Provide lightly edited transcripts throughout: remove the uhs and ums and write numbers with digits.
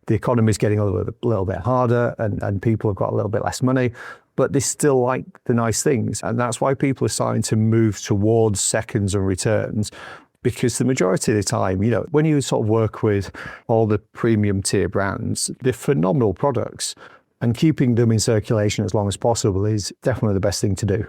the economy is getting a little bit harder and people have got a little bit less money, but they still like the nice things. And that's why people are starting to move towards seconds and returns, because the majority of the time, when you sort of work with all the premium tier brands, they're phenomenal products, and keeping them in circulation as long as possible is definitely the best thing to do.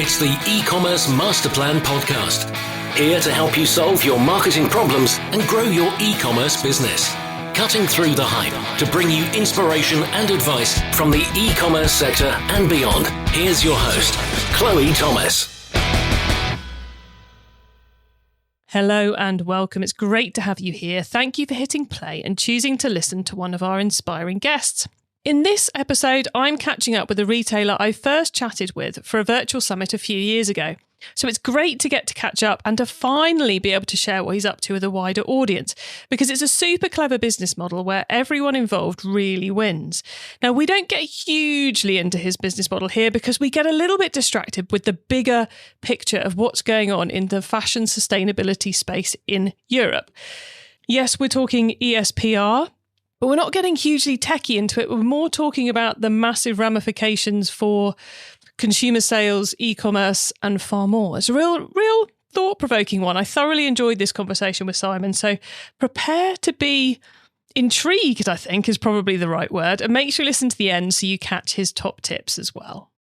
It's the eCommerce Master Plan podcast. Here to help you solve your marketing problems and grow your e-commerce business. Cutting through the hype to bring you inspiration and advice from the e-commerce sector and beyond. Here's your host, Chloe Thomas. Hello and welcome. It's great to have you here. Thank you for hitting play and choosing to listen to one of our inspiring guests. In this episode, I'm catching up with a retailer I first chatted with for a virtual summit a few years ago. So it's great to get to catch up and to finally be able to share what he's up to with a wider audience, because it's a super clever business model where everyone involved really wins. Now, we don't get hugely into his business model here because we get a little bit distracted with the bigger picture of what's going on in the fashion sustainability space in Europe. Yes, we're talking ESPR, but we're not getting hugely techie into it. We're more talking about the massive ramifications for consumer sales, e-commerce, and far more. It's a real thought-provoking one. I thoroughly enjoyed this conversation with Simon, so prepare to be intrigued, I think, is probably the right word, and make sure you listen to the end so you catch his top tips as well.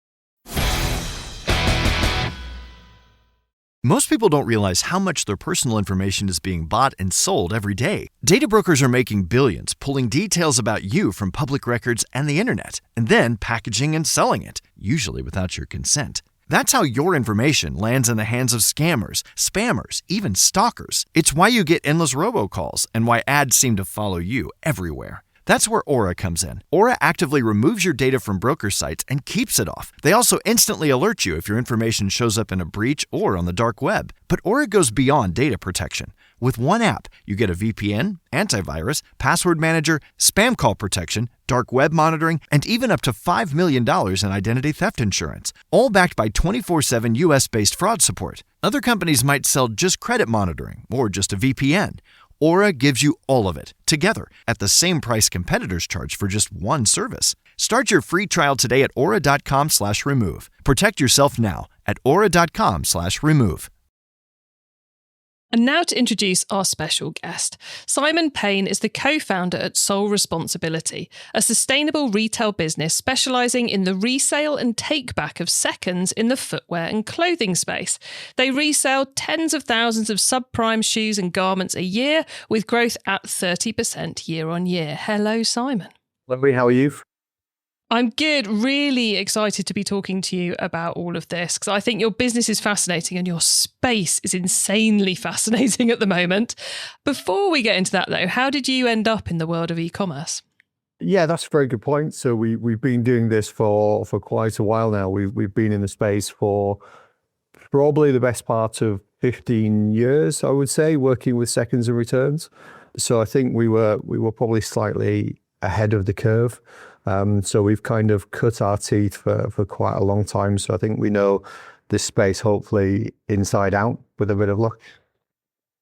Most people don't realize how much their personal information is being bought and sold every day. Data brokers are making billions, pulling details about you from public records and the internet, and then packaging and selling it, usually without your consent. That's how your information lands in the hands of scammers, spammers, even stalkers. It's why you get endless robocalls and why ads seem to follow you everywhere. That's where Aura comes in. Aura actively removes your data from broker sites and keeps it off. They also instantly alert you if your information shows up in a breach or on the dark web. But Aura goes beyond data protection. With one app, you get a VPN, antivirus, password manager, spam call protection, dark web monitoring, and even up to $5 million in identity theft insurance, all backed by 24/7 US-based fraud support. Other companies might sell just credit monitoring or just a VPN. Aura gives you all of it, together, at the same price competitors charge for just one service. Start your free trial today at aura.com/remove. Protect yourself now at aura.com/remove. And now to introduce our special guest. Simon Payne is the co-founder at Sole Responsibility, a sustainable retail business specialising in the resale and takeback of seconds in the footwear and clothing space. They resell tens of thousands of subprime shoes and garments a year, with growth at 30% year on year. Hello, Simon. Lovely, how are you? I'm good. Really excited to be talking to you about all of this because I think your business is fascinating and your space is insanely fascinating at the moment. Before we get into that, though, how did you end up in the world of e-commerce? Yeah, that's a very good point. So we've been doing this for quite a while now. We've been in the space for probably the best part of 15 years, I would say, working with seconds and returns. So I think we were probably slightly ahead of the curve. So we've kind of cut our teeth for quite a long time. So I think we know this space hopefully inside out with a bit of luck.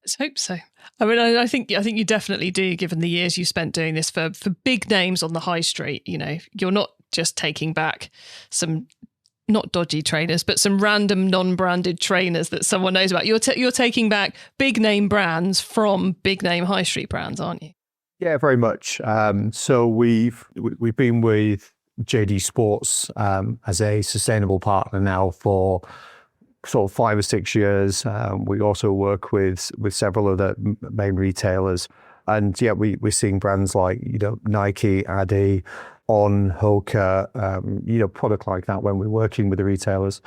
Let's hope so. I mean, I think you definitely do, given the years you spent doing this for big names on the high street. You know, you're not just taking back some not dodgy trainers, but some random non-branded trainers that someone knows about. You're taking back big name brands from big name high street brands, aren't you? Yeah, very much. So we've been with JD Sports as a sustainable partner now for sort of 5 or 6 years. We also work with several other main retailers, and yeah, we're seeing brands like Nike, Adi, On, Hoka, product like that when we're working with the retailers.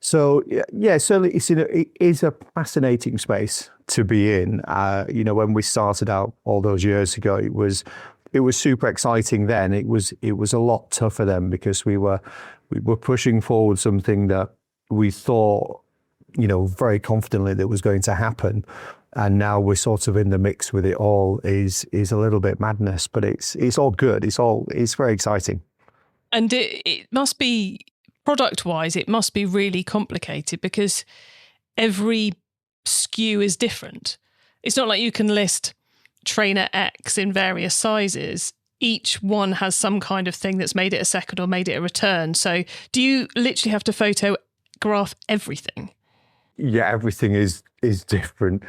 So yeah, certainly it is a fascinating space to be in. When we started out all those years ago, it was super exciting then. It was a lot tougher then because we were pushing forward something that we thought, very confidently that was going to happen. And now we're sort of in the mix with it all is a little bit madness, but it's all good. It's very exciting. And it must be, product-wise, it must be really complicated because every SKU is different. It's not like you can list trainer X in various sizes, each one has some kind of thing that's made it a second or made it a return. So do you literally have to photograph everything? Yeah, everything is different.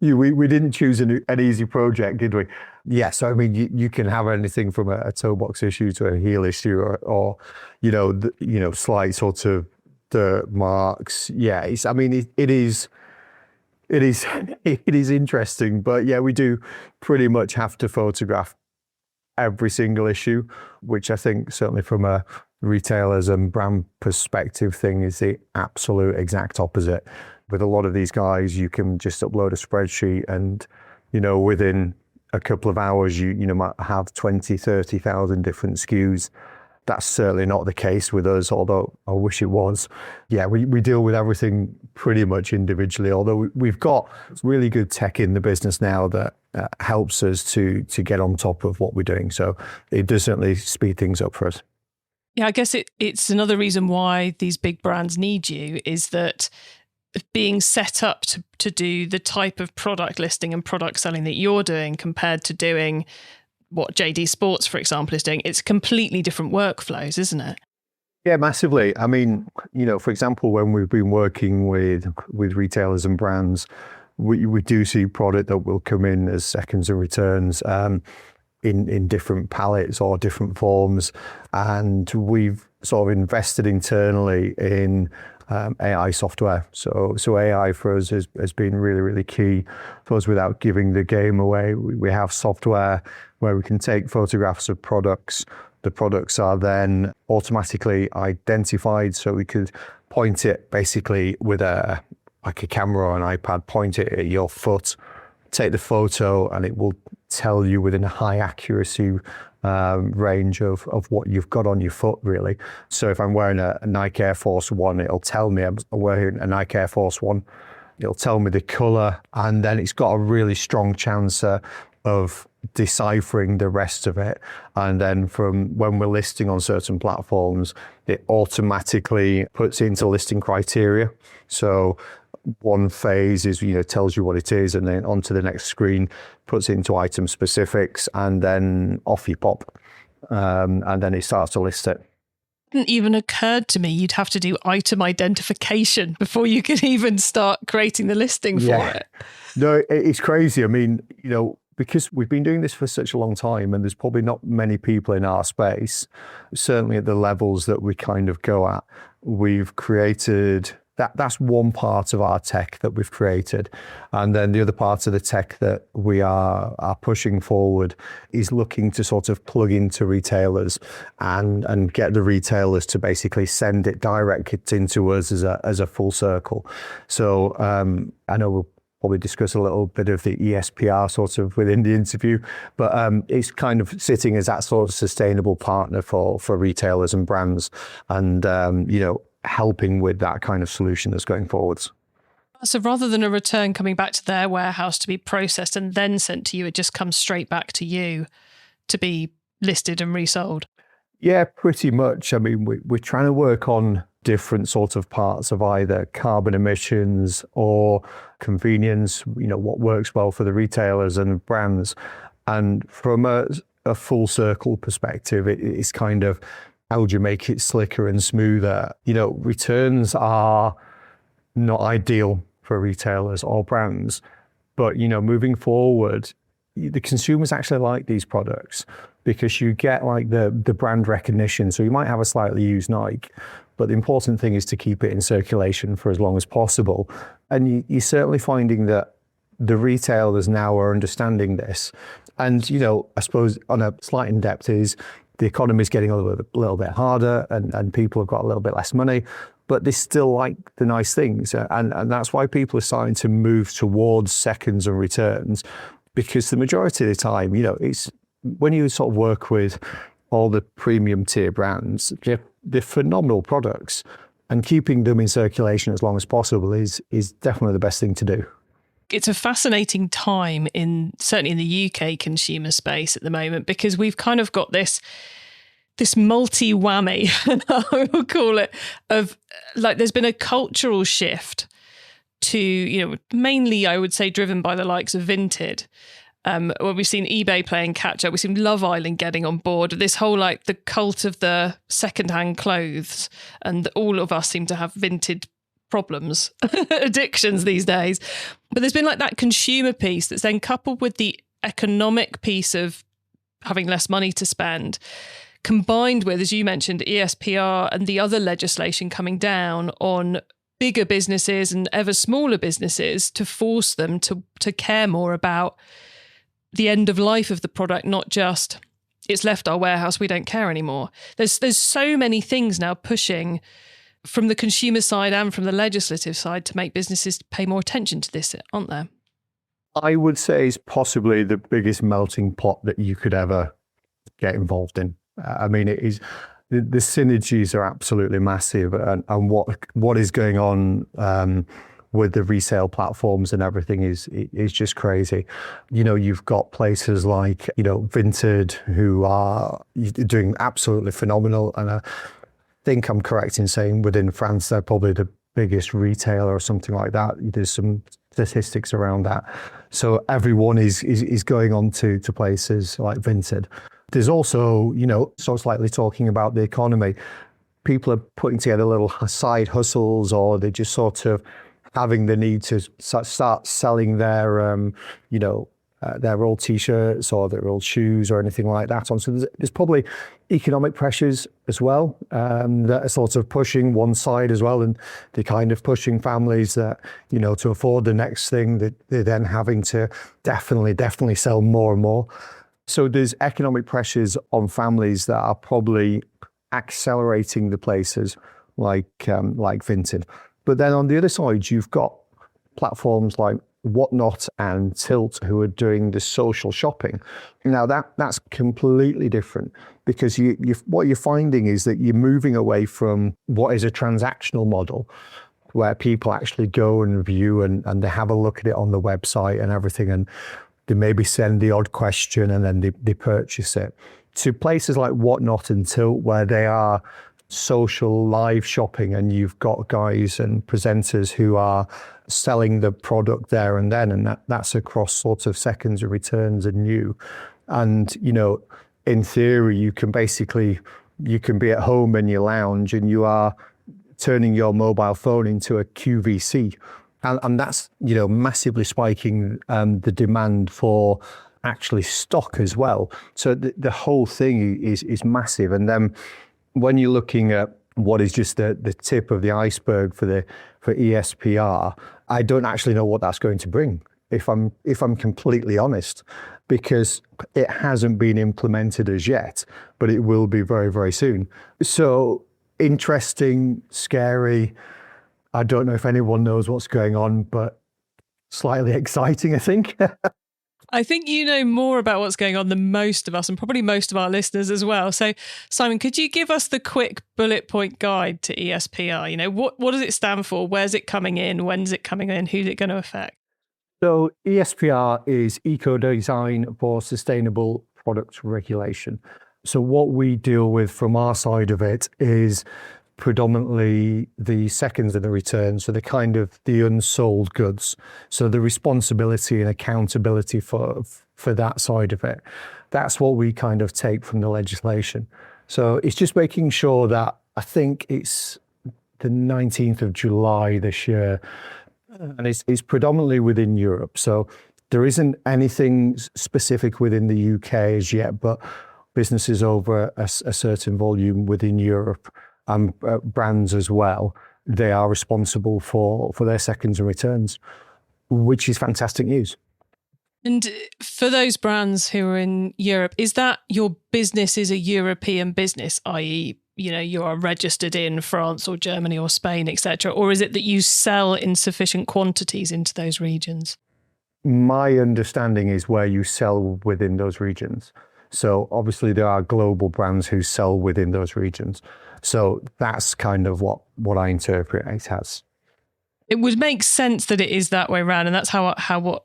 We didn't choose an easy project, did we? Yeah, so I mean, you can have anything from a toe box issue to a heel issue, or slight sort of dirt marks. Yeah, it is interesting, but yeah, we do pretty much have to photograph every single issue, which I think certainly from a retailers and brand perspective thing is the absolute exact opposite. With a lot of these guys, you can just upload a spreadsheet and, within a couple of hours, you might have 20, 30,000 different SKUs. That's certainly not the case with us, although I wish it was. Yeah, we deal with everything pretty much individually, although we've got really good tech in the business now that helps us to get on top of what we're doing. So it does certainly speed things up for us. Yeah, I guess it's another reason why these big brands need you is that being set up to do the type of product listing and product selling that you're doing compared to doing what JD Sports, for example, is doing, it's completely different workflows, isn't it? Yeah, massively. I mean, for example, when we've been working with retailers and brands, we do see product that will come in as seconds and returns in different palettes or different forms. And we've sort of invested internally in AI software. So AI for us has been really, really key for us without giving the game away. We have software where we can take photographs of products. The products are then automatically identified, so we could point it basically with a camera or an iPad, point it at your foot, take the photo, and it will tell you within a high accuracy range of what you've got on your foot, really. So if I'm wearing a Nike Air Force One, it'll tell me I'm wearing a Nike Air Force One. It'll tell me the color, and then it's got a really strong chance of deciphering the rest of it. And then from when we're listing on certain platforms, it automatically puts into listing criteria. So one phase is, tells you what it is, and then onto the next screen, puts it into item specifics, and then off you pop. And then it starts to list it. It hadn't even occurred to me you'd have to do item identification before you could even start creating the listing for it. No, it's crazy. I mean, because we've been doing this for such a long time, and there's probably not many people in our space, certainly at the levels that we kind of go at, we've created that's one part of our tech that we've created. And then the other part of the tech that we are pushing forward is looking to sort of plug into retailers and get the retailers to basically send it direct into us as a full circle. So I know we'll probably discuss a little bit of the ESPR sort of within the interview, but it's kind of sitting as that sort of sustainable partner for retailers and brands, and helping with that kind of solution that's going forwards. So rather than a return coming back to their warehouse to be processed and then sent to you, it just comes straight back to you to be listed and resold. Yeah, pretty much. I mean, we're trying to work on different sort of parts of either carbon emissions or convenience, what works well for the retailers and brands. And from a full circle perspective, it's kind of, how do you make it slicker and smoother? Returns are not ideal for retailers or brands, but, moving forward, the consumers actually like these products because you get like the brand recognition. So you might have a slightly used Nike, but the important thing is to keep it in circulation for as long as possible. And you're certainly finding that the retailers now are understanding this. And, I suppose on a slight in-depth is, the economy is getting a little bit harder, and people have got a little bit less money, but they still like the nice things. And that's why people are starting to move towards seconds and returns, because the majority of the time, it's when you sort of work with all the premium tier brands, they're phenomenal products, and keeping them in circulation as long as possible is definitely the best thing to do. It's a fascinating time certainly in the UK consumer space at the moment, because we've kind of got this multi-whammy, I will call it, of like there's been a cultural shift to, mainly I would say driven by the likes of Vinted. When we've seen eBay playing catch up, we've seen Love Island getting on board. This whole the cult of the secondhand clothes, and all of us seem to have Vinted problems, addictions these days. But there's been that consumer piece that's then coupled with the economic piece of having less money to spend, combined with, as you mentioned, ESPR and the other legislation coming down on bigger businesses and ever smaller businesses to force them to care more about the end of life of the product, not just it's left our warehouse, we don't care anymore. There's so many things now pushing from the consumer side and from the legislative side to make businesses pay more attention to this, aren't there? I would say it's possibly the biggest melting pot that you could ever get involved in. I mean, it is, the synergies are absolutely massive, and what is going on with the resale platforms and everything is just crazy. You've got places like, Vinted, who are doing absolutely phenomenal. And I think I'm correct in saying within France, they're probably the biggest retailer or something like that. There's some statistics around that. So everyone is going on to places like Vinted. There's also, so slightly talking about the economy, people are putting together little side hustles, or they're just sort of having the need to start selling their, their old T-shirts or their old shoes or anything like that on. So there's probably economic pressures as well that are sort of pushing one side as well, and they're kind of pushing families that, to afford the next thing, that they're then having to definitely sell more and more. So there's economic pressures on families that are probably accelerating the places like Vinted. But then on the other side, you've got platforms like Whatnot and Tilt, who are doing the social shopping. Now that's completely different, because what you're finding is that you're moving away from what is a transactional model, where people actually go and view and they have a look at it on the website and everything, and they maybe send the odd question and then they purchase it, to places like Whatnot and Tilt, where they are social live shopping, and you've got guys and presenters who are selling the product there and then, and that's across sort of seconds and returns and new. And, in theory, you can be at home in your lounge and you are turning your mobile phone into a QVC. And that's, massively spiking the demand for actually stock as well. So the whole thing is massive. And then when you're looking at what is just the tip of the iceberg for ESPR, I don't actually know what that's going to bring, if I'm completely honest, because it hasn't been implemented as yet, but it will be very, very soon. So interesting, scary. I don't know if anyone knows what's going on, but slightly exciting, I think. I think you know more about what's going on than most of us, and probably most of our listeners as well. So, Simon, could you give us the quick bullet point guide to ESPR? What does it stand for? Where's it coming in? When's it coming in? Who's it going to affect? So ESPR is Eco-Design for Sustainable Product Regulation. So what we deal with from our side of it is predominantly the seconds and the returns, so the unsold goods. So the responsibility and accountability for that side of it. That's what we kind of take from the legislation. So it's just making sure that, I think it's the 19th of July this year, and it's predominantly within Europe. So there isn't anything specific within the UK as yet, but businesses over a certain volume within Europe, and brands as well, they are responsible for their seconds and returns, which is fantastic news. And for those brands who are in Europe, is that your business is a European business, i.e., you are registered in France or Germany or Spain, etc., or is it that you sell in sufficient quantities into those regions? My understanding is where you sell within those regions. So obviously there are global brands who sell within those regions. So that's kind of what I interpret it as. It would make sense that it is that way around, and that's how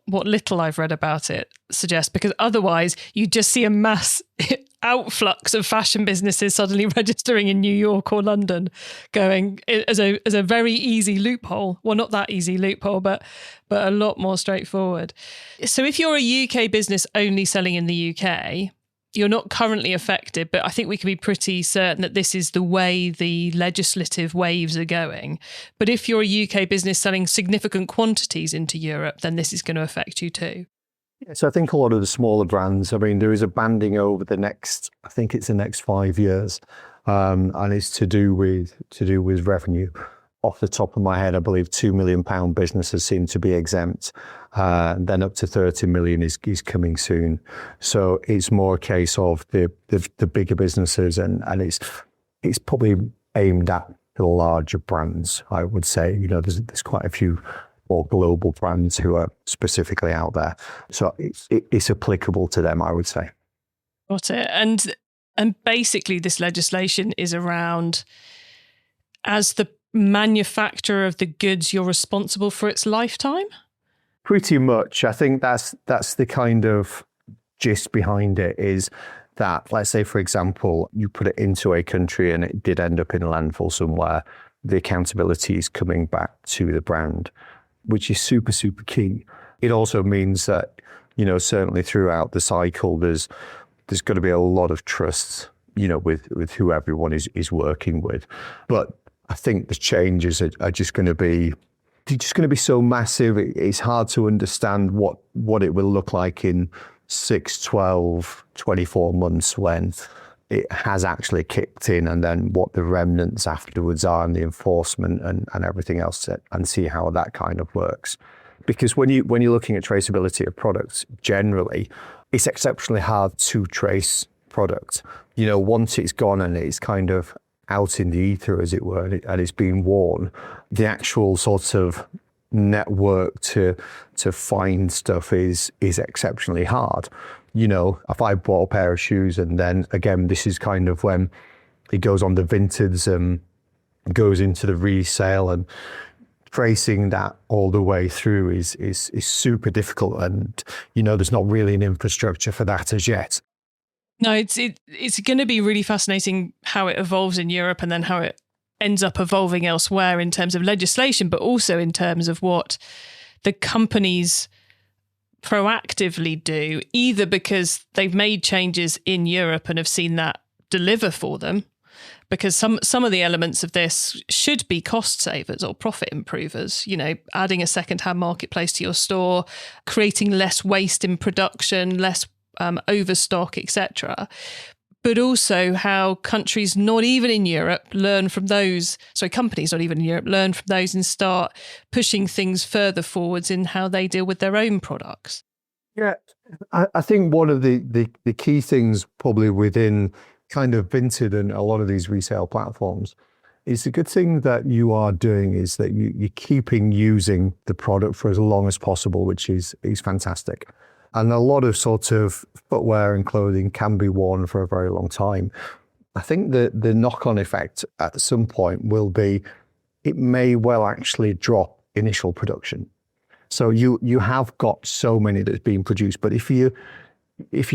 what little I've read about it suggests, because otherwise you just see a mass outflux of fashion businesses suddenly registering in New York or London, going as a very easy loophole. Well, not that easy loophole, but a lot more straightforward. So if you're a UK business only selling in the UK, you're not currently affected, but I think we can be pretty certain that this is the way the legislative waves are going. But if you're a UK business selling significant quantities into Europe, then this is going to affect you too. So I think a lot of the smaller brands, I mean, there is a banding over the next 5 years, and it's to do with revenue. Off the top of my head, I believe £2 million businesses seem to be exempt. Then up to 30 million is coming soon. So it's more a case of the bigger businesses, and it's probably aimed at the larger brands, I would say. You know, there's quite a few more global brands who are specifically out there. So it's applicable to them, I would say. Got it. And basically this legislation is around, as the manufacturer of the goods, you're responsible for its lifetime? Pretty much. I think that's the kind of gist behind it, is that, let's say, for example, you put it into a country and it did end up in a landfill somewhere, the accountability is coming back to the brand, which is super, super key. It also means that, you know, certainly throughout the cycle, there's got to be a lot of trust, you know, with who everyone is working with. But I think the changes are just going to be so massive. It's hard to understand what it will look like in 6, 12, 24 months when it has actually kicked in, and then what the remnants afterwards are, and the enforcement and everything else, and see how that kind of works. Because when you're looking at traceability of products, generally, it's exceptionally hard to trace products. You know, once it's gone and it's kind of out in the ether, as it were, and it's been worn, the actual sort of network to find stuff is exceptionally hard. You know, if I bought a pair of shoes, and then again, this is kind of when it goes on the Vinted and goes into the resale, and tracing that all the way through is super difficult. And, you know, there's not really an infrastructure for that as yet. No, it's going to be really fascinating how it evolves in Europe, and then how it ends up evolving elsewhere in terms of legislation, but also in terms of what the companies proactively do, either because they've made changes in Europe and have seen that deliver for them, because some of the elements of this should be cost savers or profit improvers, you know, adding a secondhand marketplace to your store, creating less waste in production, less overstock, etc. But also how countries not even in Europe companies not even in Europe learn from those and start pushing things further forwards in how they deal with their own products. Yeah, I think one of the key things probably within kind of Vinted and a lot of these resale platforms is the good thing that you are doing is that you're keeping using the product for as long as possible, which is fantastic. And a lot of sort of footwear and clothing can be worn for a very long time. I think the knock-on effect at some point will be, it may well actually drop initial production. So you have got so many that's being produced, but if you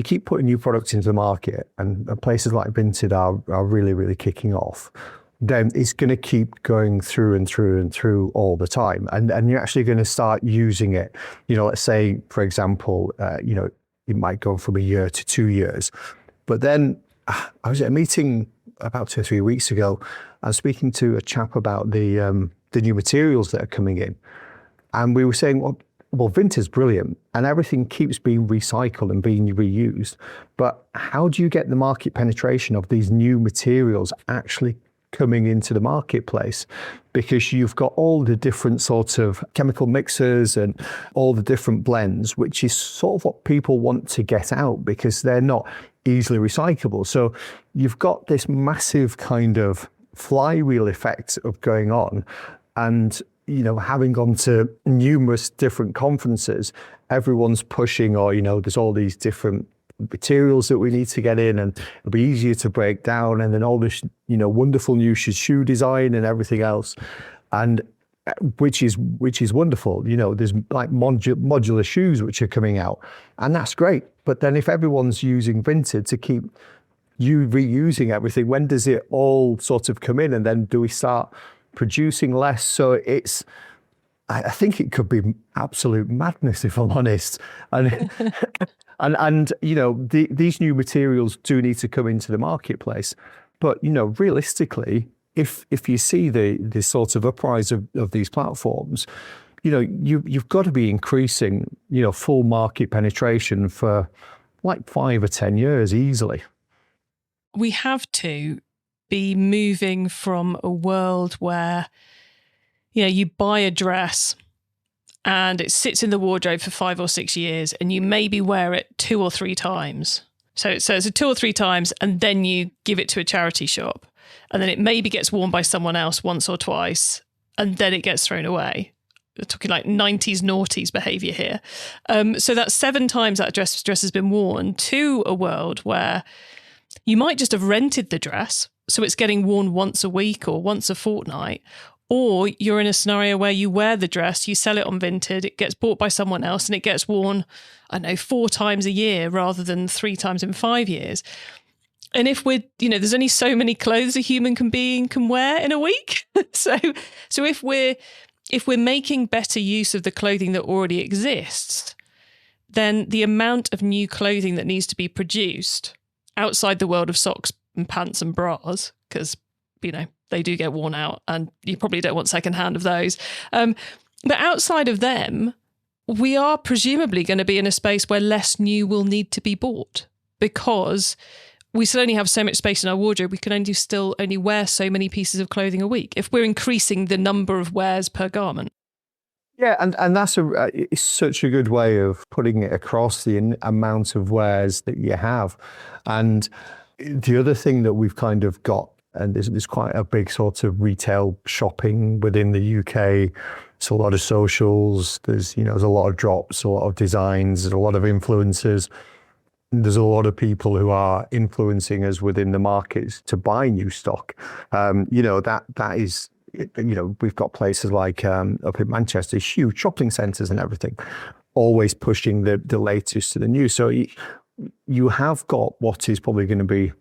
keep putting new products into the market, and places like Vinted are really, really kicking off, then it's going to keep going through and through and through all the time. And you're actually going to start using it. You know, let's say, for example, you know, it might go from a year to 2 years. But then I was at a meeting about 2 or 3 weeks ago. I was speaking to a chap about the new materials that are coming in. And we were saying, well, Vinted's brilliant and everything keeps being recycled and being reused. But how do you get the market penetration of these new materials actually coming into the marketplace? Because you've got all the different sorts of chemical mixers and all the different blends, which is sort of what people want to get out because they're not easily recyclable. So you've got this massive kind of flywheel effect of going on. And, you know, having gone to numerous different conferences, everyone's pushing, or, you know, there's all these different materials that we need to get in, and it'll be easier to break down, and then all this, you know, wonderful new shoe design and everything else, and which is wonderful. You know, there's like modular shoes which are coming out, and that's great. But then if everyone's using Vinted to keep you reusing everything? When does it all sort of come in, and then do we start producing less? So I think it could be absolute madness, if I'm honest. And and these new materials do need to come into the marketplace. But realistically, if you see the sort of uprise of these platforms, you've got to be increasing full market penetration for like 5 or 10 years easily. We have to be moving from a world where you buy a dress and it sits in the wardrobe for 5 or 6 years and you maybe wear it 2 or 3 times. So it's a 2 or 3 times, and then you give it to a charity shop, and then it maybe gets worn by someone else once or twice, and then it gets thrown away. We're talking like 90s noughties behaviour here. So that's 7 times that dress has been worn, to a world where you might just have rented the dress, so it's getting worn once a week or once a fortnight. Or you're in a scenario where you wear the dress, you sell it on Vinted, it gets bought by someone else, and it gets worn, 4 times a year rather than 3 times in 5 years. And if there's only so many clothes a human being can wear in a week. So if we're making better use of the clothing that already exists, then the amount of new clothing that needs to be produced outside the world of socks and pants and bras, because they do get worn out and you probably don't want secondhand of those. But outside of them, we are presumably going to be in a space where less new will need to be bought, because we still only have so much space in our wardrobe. We can still only wear so many pieces of clothing a week if we're increasing the number of wears per garment. Yeah, and that's it's such a good way of putting it across, the amount of wears that you have. And the other thing that we've kind of got, and there's quite a big sort of retail shopping within the UK. It's a lot of socials. There's a lot of drops, a lot of designs, there's a lot of influencers. There's a lot of people who are influencing us within the markets to buy new stock. That is, we've got places like up in Manchester, huge shopping centres and everything, always pushing the latest to the new. So you have got what is probably going to be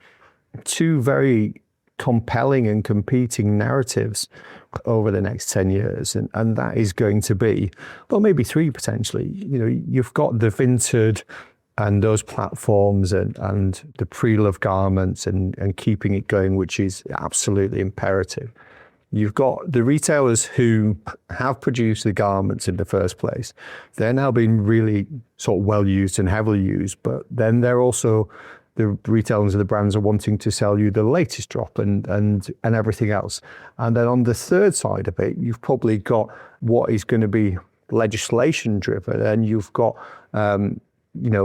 2 very compelling and competing narratives over the next 10 years. And that is going to be, well, maybe 3 potentially. You've got the Vinted and those platforms and the pre-loved garments and keeping it going, which is absolutely imperative. You've got the retailers who have produced the garments in the first place. They're now being really sort of well used and heavily used, but then they're also, the retailers and the brands are wanting to sell you the latest drop and everything else. And then on the third side of it, you've probably got what is going to be legislation driven, and you've got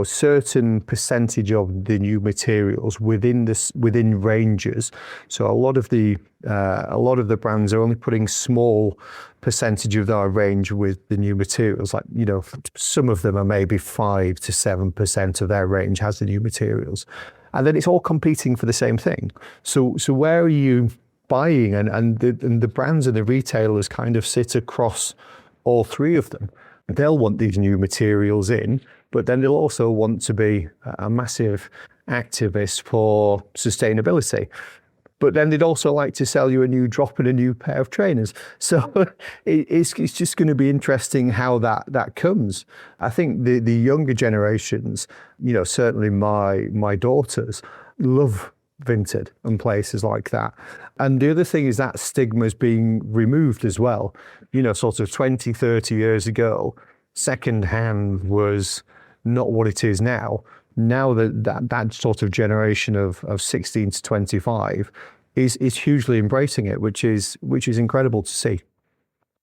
certain percentage of the new materials within ranges. So a lot of the brands are only putting small percentage of their range with the new materials. Like, some of them are maybe 5 to 7% of their range has the new materials. And then it's all competing for the same thing. So where are you buying? And the brands and the retailers kind of sit across all 3 of them. They'll want these new materials in, but then they'll also want to be a massive activist for sustainability. But then they'd also like to sell you a new drop and a new pair of trainers. So it's just going to be interesting how that comes. I think the younger generations, certainly my daughters, love Vinted and places like that. And the other thing is that stigma is being removed as well. Sort of 20, 30 years ago, secondhand was not what it is now. Now that sort of generation of 16 to 25 is hugely embracing it, which is incredible to see.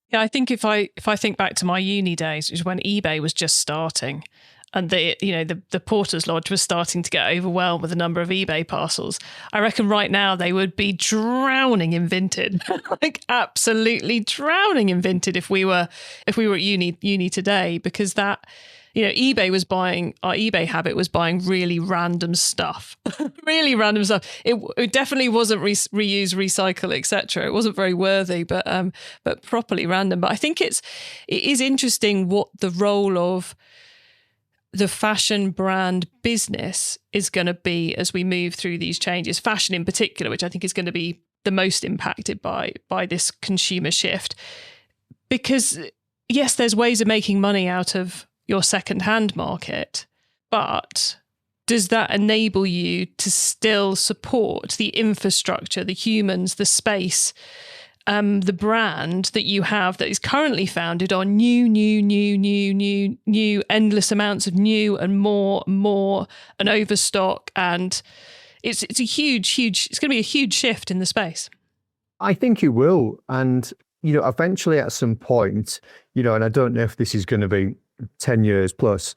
Yeah, I think if I think back to my uni days, which is when eBay was just starting, and the Porter's Lodge was starting to get overwhelmed with the number of eBay parcels, I reckon right now they would be drowning in Vinted, like absolutely drowning in Vinted if we were at uni today, because that, eBay was buying, our eBay habit was buying really random stuff, really random stuff. It definitely wasn't reuse, recycle, etc. It wasn't very worthy, but properly random. But I think it is interesting what the role of the fashion brand business is going to be as we move through these changes, fashion in particular, which I think is going to be the most impacted by this consumer shift. Because yes, there's ways of making money out of your secondhand market, but does that enable you to still support the infrastructure, the humans, the space, the brand that you have that is currently founded on new, endless amounts of new and more and overstock? And it's a huge, it's going to be a huge shift in the space. I think it will. And, eventually at some point, and I don't know if this is going to be 10 years plus,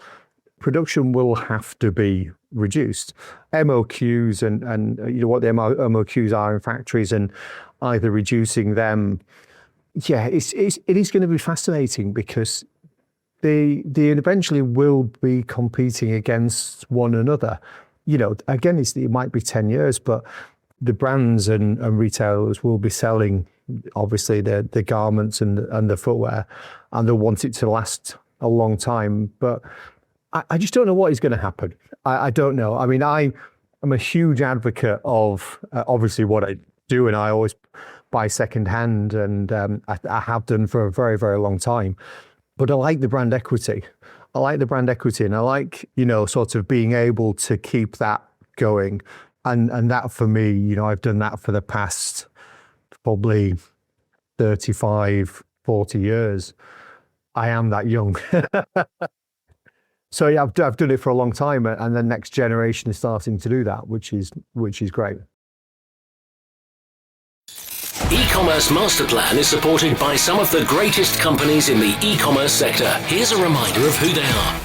production will have to be reduced. MOQs and what the MOQs are in factories and either reducing them. Yeah, it is going to be fascinating because they eventually will be competing against one another. Again, it might be 10 years, but the brands and retailers will be selling obviously the garments and the footwear, and they'll want it to last a long time. But I just don't know what is going to happen. I don't know. I mean, I'm a huge advocate of obviously what I do, and I always buy secondhand, and I have done for a very, very long time. But I like the brand equity. And I like, sort of being able to keep that going. And that for me, I've done that for the past probably 35, 40 years. I am that young. So yeah, I've done it for a long time, and the next generation is starting to do that, which is great. E-commerce Master Plan is supported by some of the greatest companies in the e-commerce sector. Here's a reminder of who they are.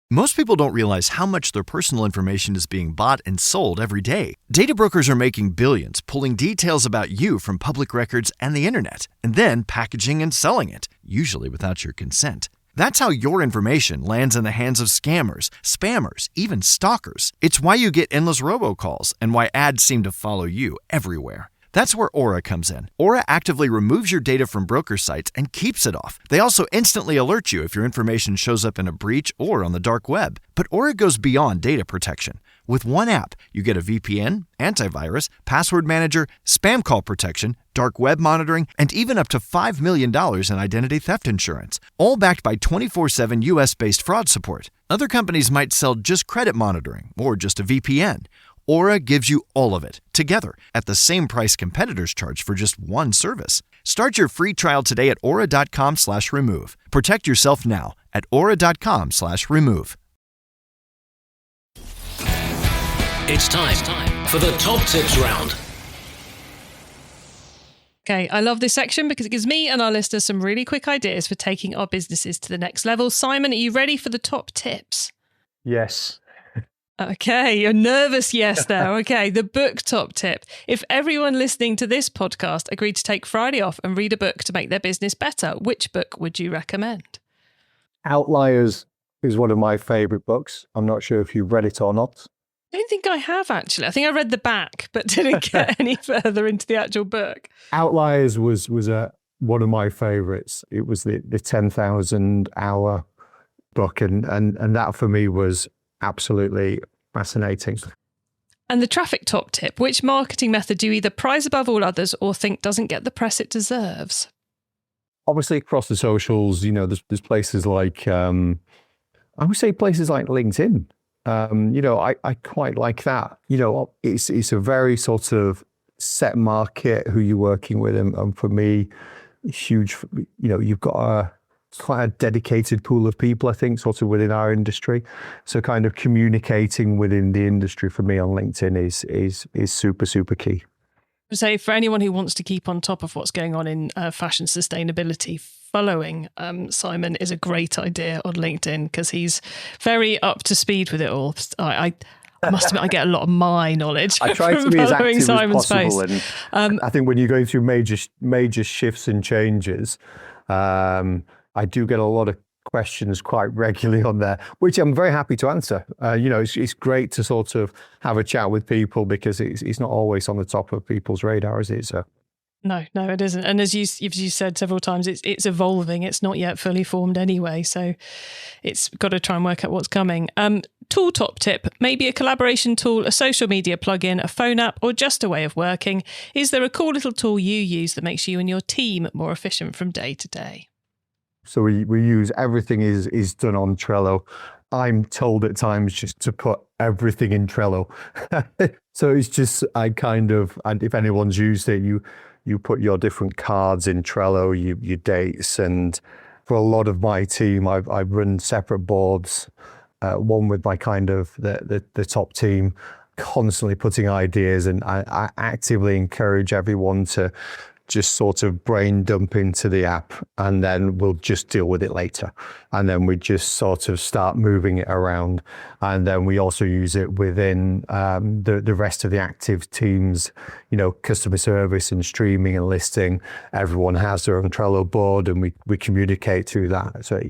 Most people don't realize how much their personal information is being bought and sold every day. Data brokers are making billions, pulling details about you from public records and the internet, and then packaging and selling it, usually without your consent. That's how your information lands in the hands of scammers, spammers, even stalkers. It's why you get endless robocalls and why ads seem to follow you everywhere. That's where Aura comes in. Aura actively removes your data from broker sites and keeps it off. They also instantly alert you if your information shows up in a breach or on the dark web. But Aura goes beyond data protection. With one app, you get a VPN, antivirus, password manager, spam call protection, dark web monitoring, and even up to $5 million in identity theft insurance. All backed by 24/7 US-based fraud support. Other companies might sell just credit monitoring or just a VPN. Aura gives you all of it, together, at the same price competitors charge for just one service. Start your free trial today at aura.com/remove. Protect yourself now at aura.com/remove. It's time for the top tips round. Okay, I love this section because it gives me and our listeners some really quick ideas for taking our businesses to the next level. Simon, are you ready for the top tips? Yes. Okay, you're nervous, yes, there. Okay, the book top tip. If everyone listening to this podcast agreed to take Friday off and read a book to make their business better, which book would you recommend? Outliers is one of my favourite books. I'm not sure if you've read it or not. I don't think I have, actually. I think I read the back, but didn't get any further into the actual book. Outliers was one of my favourites. It was the 10,000 hour book, and that for me was absolutely fascinating. And the traffic top tip, which marketing method do you either prize above all others or think doesn't get the press it deserves? Obviously, across the socials, there's places like, I would say places like LinkedIn. I quite like that. It's a very sort of set market who you're working with. And for me, huge, you've got quite a dedicated pool of people, I think, sort of within our industry. So kind of communicating within the industry for me on LinkedIn is super, super key. So for anyone who wants to keep on top of what's going on in fashion sustainability, following Simon is a great idea on LinkedIn because he's very up to speed with it all. I must admit, I get a lot of my knowledge. I try to be as active Simon's as possible, space. And I think when you're going through major shifts and changes, I do get a lot of questions quite regularly on there, which I'm very happy to answer. It's great to sort of have a chat with people because it's not always on the top of people's radar, is it? So No, it isn't. And as you said several times, it's evolving. It's not yet fully formed anyway. So it's got to try and work out what's coming. Tool top tip, maybe a collaboration tool, a social media plugin, a phone app, or just a way of working. Is there a cool little tool you use that makes you and your team more efficient from day to day? So we use everything is done on Trello. I'm told at times just to put everything in Trello. So it's just, and if anyone's used it, you put your different cards in Trello, your dates. And for a lot of my team, I've run separate boards, one with my the top team, constantly putting ideas, and I actively encourage everyone to just sort of brain dump into the app, and then we'll just deal with it later. And then we just sort of start moving it around. And then we also use it within the rest of the active teams, customer service and streaming and listing. Everyone has their own Trello board, and we communicate through that. So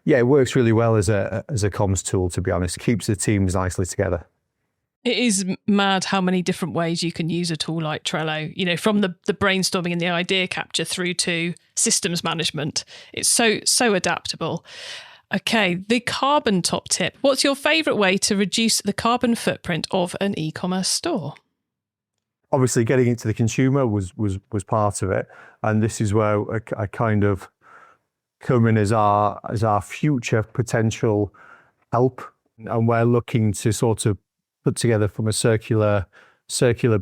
yeah, it works really well as a comms tool, to be honest. Keeps the teams nicely together. It is mad how many different ways you can use a tool like Trello, from the brainstorming and the idea capture through to systems management. It's so adaptable. Okay, the carbon top tip. What's your favourite way to reduce the carbon footprint of an e-commerce store? Obviously, getting it to the consumer was part of it. And this is where I kind of come in as our future potential help. And we're looking to sort of put together from a circular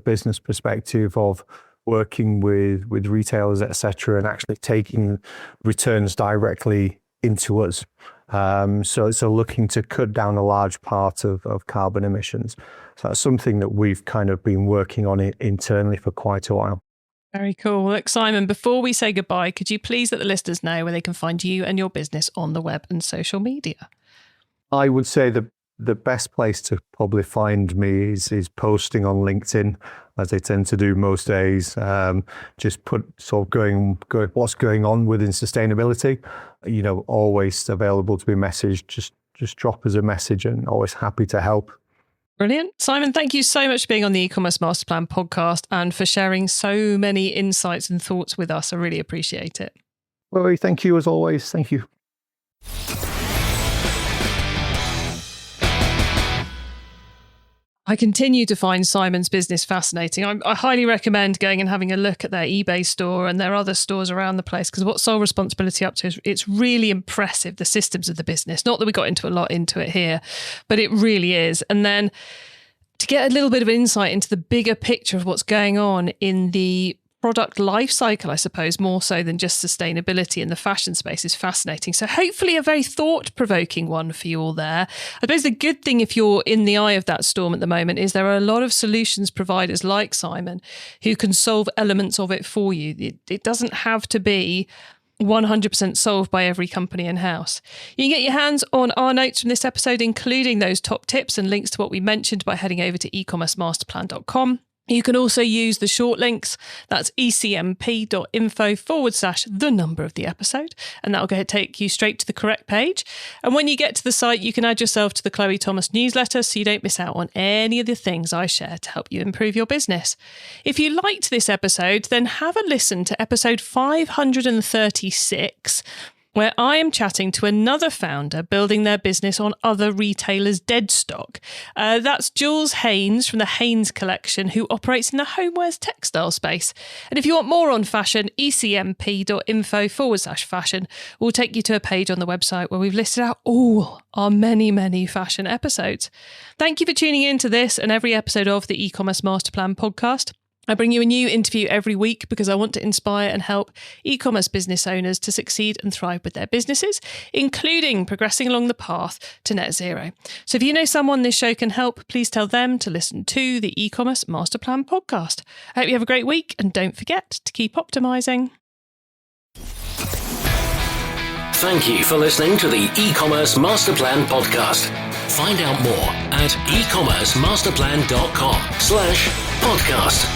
business perspective of working with retailers, etc., and actually taking returns directly into us. So looking to cut down a large part of carbon emissions. So that's something that we've kind of been working on it internally for quite a while. Very cool. Look, Simon, before we say goodbye, could you please let the listeners know where they can find you and your business on the web and social media? I would say the best place to probably find me is posting on LinkedIn, as I tend to do most days. Just put sort of going what's going on within sustainability. Always available to be messaged. Just drop us a message, and always happy to help. Brilliant. Simon, thank you so much for being on the e-commerce master plan podcast and for sharing so many insights and thoughts with us. I really appreciate it. Well, thank you as always. Thank you. I continue to find Simon's business fascinating. I highly recommend going and having a look at their eBay store and their other stores around the place, because what Sole Responsibility up to, it's really impressive, the systems of the business. Not that we got into a lot into it here, but it really is. And then to get a little bit of insight into the bigger picture of what's going on in the product life cycle, I suppose, more so than just sustainability in the fashion space, is fascinating. So hopefully a very thought-provoking one for you all there. I suppose the good thing, if you're in the eye of that storm at the moment, is there are a lot of solutions providers like Simon who can solve elements of it for you. It doesn't have to be 100% solved by every company in-house. You can get your hands on our notes from this episode, including those top tips and links to what we mentioned, by heading over to ecommercemasterplan.com. You can also use the short links. That's ecmp.info/the number of the episode, and that'll take you straight to the correct page. And when you get to the site, you can add yourself to the Chloe Thomas newsletter so you don't miss out on any of the things I share to help you improve your business. If you liked this episode, then have a listen to episode 536, where I am chatting to another founder building their business on other retailers' dead stock. That's Jules Haynes from the Haynes Collection, who operates in the homewares textile space. And if you want more on fashion, ecmp.info/fashion will take you to a page on the website where we've listed out all our many, many fashion episodes. Thank you for tuning in to this and every episode of the e-commerce master plan podcast. I bring you a new interview every week because I want to inspire and help e-commerce business owners to succeed and thrive with their businesses, including progressing along the path to net zero. So if you know someone this show can help, please tell them to listen to the e-commerce master plan podcast. I hope you have a great week, and don't forget to keep optimizing. Thank you for listening to the e-commerce master plan podcast. Find out more at ecommercemasterplan.com/podcast.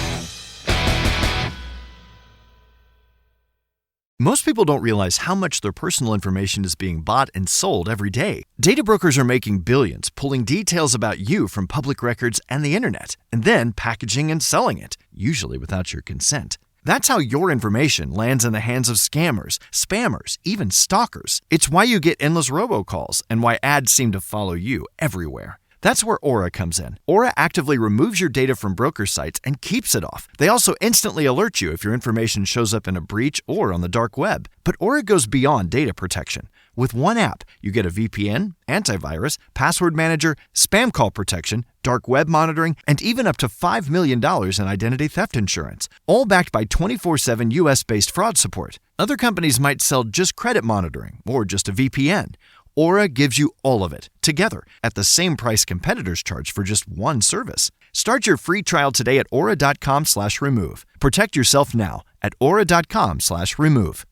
Most people don't realize how much their personal information is being bought and sold every day. Data brokers are making billions pulling details about you from public records and the internet, and then packaging and selling it, usually without your consent. That's how your information lands in the hands of scammers, spammers, even stalkers. It's why you get endless robocalls and why ads seem to follow you everywhere. That's where Aura comes in. Aura actively removes your data from broker sites and keeps it off. They also instantly alert you if your information shows up in a breach or on the dark web. But Aura goes beyond data protection. With one app, you get a VPN, antivirus, password manager, spam call protection, dark web monitoring, and even up to $5 million in identity theft insurance, all backed by 24/7 US-based fraud support. Other companies might sell just credit monitoring or just a VPN. Aura gives you all of it, together, at the same price competitors charge for just one service. Start your free trial today at aura.com/remove. Protect yourself now at aura.com/remove.